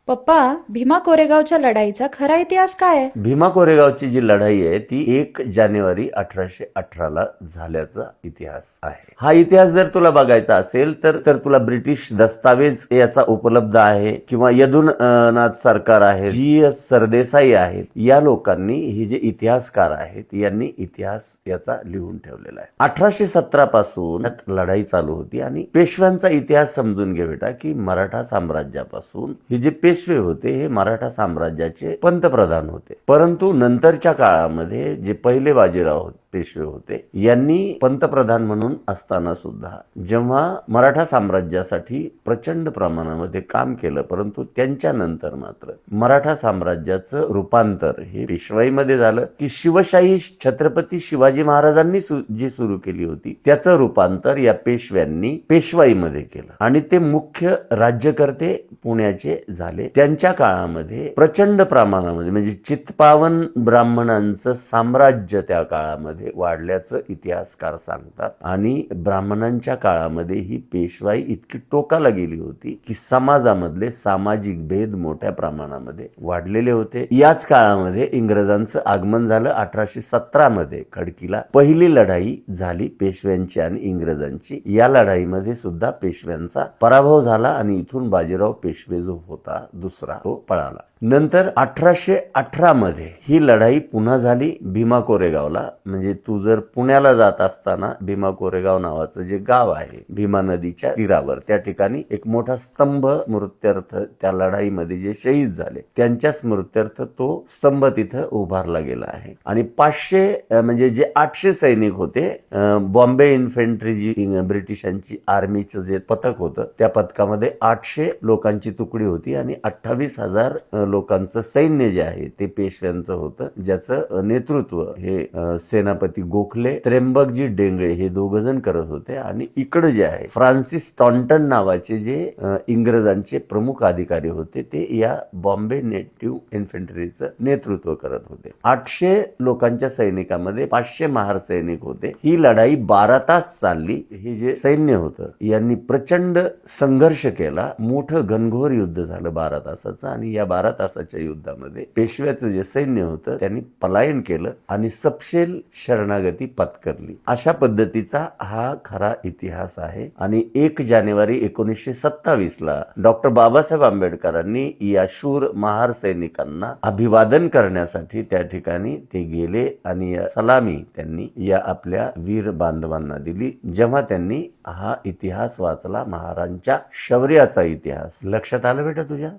पप्पा, भीमा कोरेगावच्या लढाईचा खरा इतिहास काय आहे? भीमा कोरेगावची जी लढाई आहे ती 1 जानेवारी 1818 झाल्याचा इतिहास आहे. हा इतिहास जर तुला बघायचा असेल तर तुला ब्रिटिश दस्तावेज याचा उपलब्ध आहे किंवा यदुनाथ सरकार आहे, जी सरदेसाई आहेत, या लोकांनी ही जे इतिहासकार आहेत यांनी इतिहास याचा लिहून ठेवलेला आहे. 1817 पासून लढाई चालू होती आणि पेशव्यांचा इतिहास समजून घे बेटा की मराठा साम्राज्यापासून हे जे पेशवे होते हे मराठा साम्राज्याचे पंतप्रधान होते. परंतु नंतरच्या काळामध्ये जे पहिले बाजीराव पेशवे होते यांनी पंतप्रधान म्हणून असताना सुद्धा जेव्हा मराठा साम्राज्यासाठी प्रचंड प्रमाणामध्ये काम केलं, परंतु त्यांच्या नंतर मात्र मराठा साम्राज्याचं रूपांतर हे पेशवाईमध्ये झालं की शिवशाही छत्रपती शिवाजी महाराजांनी जी सुरू केली होती त्याचं रूपांतर या पेशव्यांनी पेशवाईमध्ये केलं आणि ते मुख्य राज्यकर्ते पुण्याचे झाले. त्यांच्या काळामध्ये प्रचंड प्रमाणामध्ये म्हणजे चित्पावन ब्राह्मणांचं साम्राज्य त्या काळामध्ये वाढल्याचं इतिहासकार सांगतात आणि ब्राह्मणांच्या काळामध्ये ही पेशवाई इतकी टोकाला गेली होती की समाजामधले सामाजिक भेद मोठ्या प्रमाणामध्ये वाढलेले होते. याच काळामध्ये इंग्रजांचं आगमन झालं. 1817 मध्ये खडकीला पहिली लढाई झाली पेशव्यांची आणि इंग्रजांची. या लढाईमध्ये सुद्धा पेशव्यांचा पराभव झाला आणि इथून बाजीराव पेशवे जो होता दुसरा तो पळाला. नंतर 1818 मध्ये ही लढाई पुन्हा झाली भीमा कोरेगावला. म्हणजे तू जर पुण्याला जात असताना भीमा कोरेगाव नावाचं जे गाव आहे भीमा नदीच्या तीरावर, त्या ठिकाणी एक मोठा स्तंभ स्मृत्यर्थ त्या लढाईमध्ये जे शहीद झाले त्यांच्या स्मृत्यर्थ तो स्तंभ तिथं उभारला गेला आहे. आणि 500 म्हणजे जे 800 सैनिक होते, बॉम्बे इन्फंट्री जी ब्रिटिशांची आर्मीचं जे पथक होतं त्या पथकामध्ये 800 लोकांची तुकडी होती आणि 28,000 लोकांचं सैन्य जे आहे ते पेशव्यांचं होतं, ज्याचं नेतृत्व हे सेनापती गोखले, त्र्यंबकजी डेंगळे हे दोघजण करत होते. आणि इकडे जे आहे फ्रान्सिस टॉन्टन नावाचे जे इंग्रजांचे प्रमुख अधिकारी होते ते या बॉम्बे नेटिव्ह इन्फंट्रीचं नेतृत्व करत होते. 800 लोकांच्या सैनिकामध्ये 500 महार सैनिक होते. ही लढाई 12 तास चालली. हे जे सैन्य होतं यांनी प्रचंड संघर्ष केला. मोठं घनघोर युद्ध झालं 12 तासाचं आणि या 12 तासाच्या युद्धामध्ये पेशव्याचं जे सैन्य होतं त्यांनी पलायन केलं आणि सपशेल शरणागती पत्करली. अशा पद्धतीचा हा खरा इतिहास आहे. आणि 1 जानेवारी 1927 ला डॉक्टर बाबासाहेब आंबेडकरांनी या शूर महार सैनिकांना अभिवादन करण्यासाठी त्या ठिकाणी ते गेले आणि सलामी त्यांनी या आपल्या वीर बांधवांना दिली. जेव्हा त्यांनी हा इतिहास वाचला महारांच्या शौर्याचा इतिहास, लक्षात आलं बेटा तुझ्या?